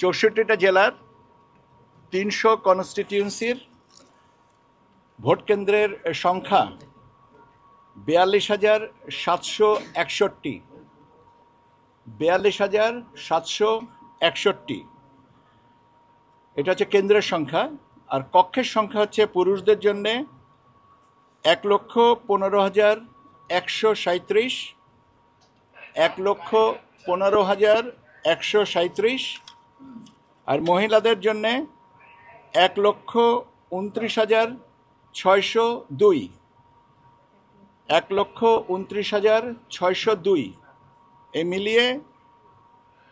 64টা জেলার 300 কনস্টিটিউয়েন্সির ভোট কেন্দ্রের সংখ্যা 42,761। 42,761। এটা হচ্ছে কেন্দ্রের সংখ্যা। আর কক্ষের সংখ্যা হচ্ছে পুরুষদের জন্যে 1,15,137, 1,15,137। আর মহিলাদের জন্যে 1,29,602, 1,29,602। এ মিলিয়ে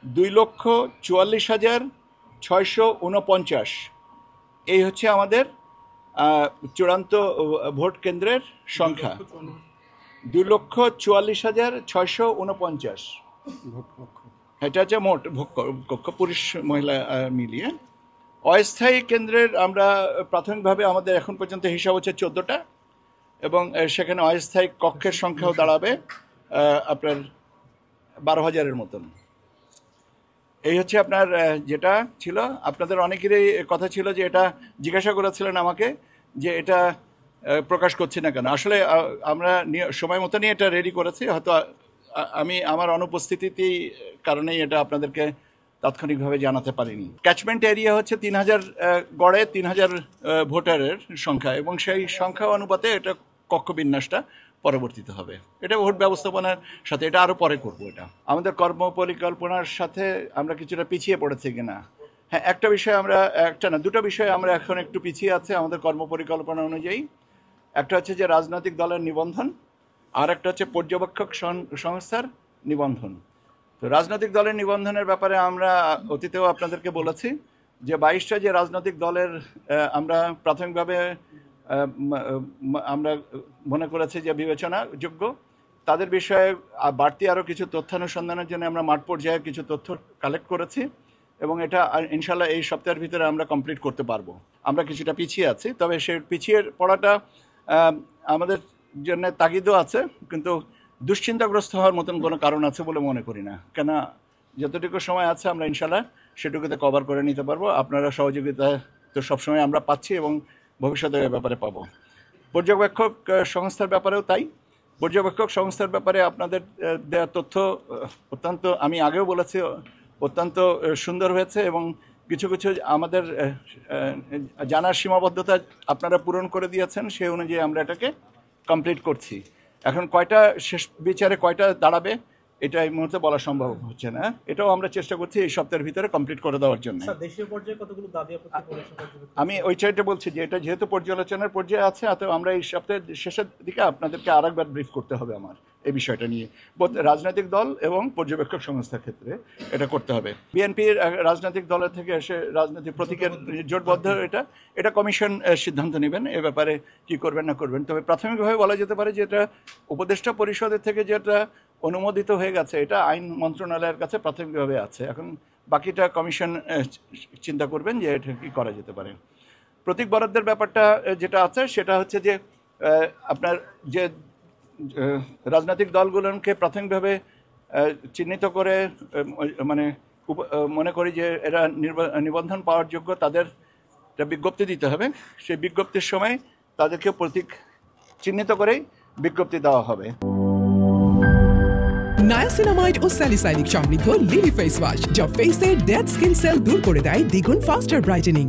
2,44,649। এই হচ্ছে আমাদের চূড়ান্ত ভোট কেন্দ্রের সংখ্যা। 2,44,649। এটা হচ্ছে মোট ভোট কক্ষ, পুরুষ মহিলা মিলিয়ে। অস্থায়ী কেন্দ্রের আমরা প্রাথমিকভাবে আমাদের এখন পর্যন্ত হিসাব হচ্ছে 14টা, এবং সেখানে অস্থায়ী কক্ষের সংখ্যাও দাঁড়াবে আপনার 12,000-এর মতন। এই হচ্ছে আপনার যেটা ছিল। আপনাদের অনেকেরই কথা ছিল যে এটা জিজ্ঞাসা করেছিলেন আমাকে যে এটা প্রকাশ করছি না কেন। আসলে আমরা সময় মতো নিয়ে এটা রেডি করেছি, হয়তো আমি আমার অনুপস্থিতিতেই কারণেই এটা আপনাদেরকে তাৎক্ষণিকভাবে জানাতে পারিনি। ক্যাচমেন্ট এরিয়া হচ্ছে 3,000, গড়ে 3,000 ভোটারের সংখ্যা, এবং সেই সংখ্যা অনুপাতে এটা কক্ষ বিন্যাসটা পরবর্তীতে হবে। এটা ভোট ব্যবস্থাপনার সাথে এটা আরও পরে করবো। এটা আমাদের কর্ম পরিকল্পনার সাথে আমরা কিছুটা পিছিয়ে পড়েছি কিনা। হ্যাঁ, একটা বিষয় আমরা, একটা না দুটো বিষয় আমরা এখন একটু পিছিয়ে আছে আমাদের কর্ম পরিকল্পনা অনুযায়ী। একটা হচ্ছে যে রাজনৈতিক দলের নিবন্ধন, আর একটা হচ্ছে পর্যবেক্ষক সংস্থার নিবন্ধন। তো রাজনৈতিক দলের নিবন্ধনের ব্যাপারে আমরা অতীতেও আপনাদেরকে বলেছি যে 22টা যে রাজনৈতিক দলের আমরা প্রাথমিকভাবে আমরা মনে করেছি যে বিবেচনাযোগ্য, তাদের বিষয়ে বাড়তি আরও কিছু তথ্যানুসন্ধানের জন্য আমরা মাঠ পর্যায়ে কিছু তথ্য কালেক্ট করেছি, এবং এটা ইনশাল্লাহ এই সপ্তাহের ভিতরে আমরা কমপ্লিট করতে পারবো। আমরা কিছুটা পিছিয়ে আছি, তবে সে পিছিয়ে পড়াটা আমাদের জন্য তাগিদও আছে, কিন্তু দুশ্চিন্তাগ্রস্ত হওয়ার মতন কোনো কারণ আছে বলে মনে করি না। কেন, যতটুকু সময় আছে আমরা ইনশাল্লাহ সেটুকুতে কভার করে নিতে পারবো। আপনারা সহযোগিতা তো সবসময় আমরা পাচ্ছি এবং ভবিষ্যতে ব্যাপারে পাবো। পর্যবেক্ষক সংস্থার ব্যাপারেও তাই। পর্যবেক্ষক সংস্থার ব্যাপারে আপনাদের দেওয়া তথ্য অত্যন্ত, আমি আগেও বলেছি, অত্যন্ত সুন্দর হয়েছে, এবং কিছু কিছু আমাদের জানার সীমাবদ্ধতা আপনারা পূরণ করে দিয়েছেন, সেই অনুযায়ী আমরা এটাকে কমপ্লিট করছি। এখন কয়টা শেষ বিচারে কয়টা দাঁড়াবে এটা এই মুহূর্তে বলা সম্ভব হচ্ছে না। এটাও আমরা চেষ্টা করছি এই সপ্তাহের ভিতরে কমপ্লিট করে দেওয়ার জন্য। আমি ওই চাইটা বলছি যে এটা যেহেতু পর্যালোচনার পর্যায়ে আছে, অতএব আমরা এই সপ্তাহের শেষের দিকে আপনাদেরকে আরেকবার ব্রিফ করতে হবে আমার এই বিষয়টা নিয়ে, রাজনৈতিক দল এবং পর্যবেক্ষক সংস্থার ক্ষেত্রে এটা করতে হবে। বিএনপির রাজনৈতিক দলের থেকে এসে রাজনৈতিক প্রতীকের জোটবদ্ধ এটা কমিশন সিদ্ধান্ত নেবেন এ ব্যাপারে কি করবেন না করবেন। তবে প্রাথমিকভাবে বলা যেতে পারে যে এটা উপদেষ্টা পরিষদের থেকে যেটা অনুমোদিত হয়ে গেছে, এটা আইন মন্ত্রণালয়ের কাছে প্রাথমিকভাবে আছে। এখন বাকিটা কমিশন চিন্তা করবেন যে এটা কি করা যেতে পারে। প্রতীক বরাদ্দের ব্যাপারটা যেটা আছে সেটা হচ্ছে যে আপনার যে রাজনৈতিক দলগুলোকে প্রাথমিকভাবে চিহ্নিত করে মানে মনে করি যে এরা নিবন্ধন পাওয়ার যোগ্য, তাদের বিজ্ঞপ্তি দিতে হবে। সেই বিজ্ঞপ্তির সময় তাদেরকে প্রতীক চিহ্নিত করেই বিজ্ঞপ্তি দেওয়া হবে। নায়াসিনামাইড ও স্যালিসাইলিক সমৃদ্ধ লিলি ফেস ওয়াশ, যা ফেসের ডেড স্কিন সেল দূর করে দেয় দ্বিগুণ ফাস্টার ব্রাইটেনিং।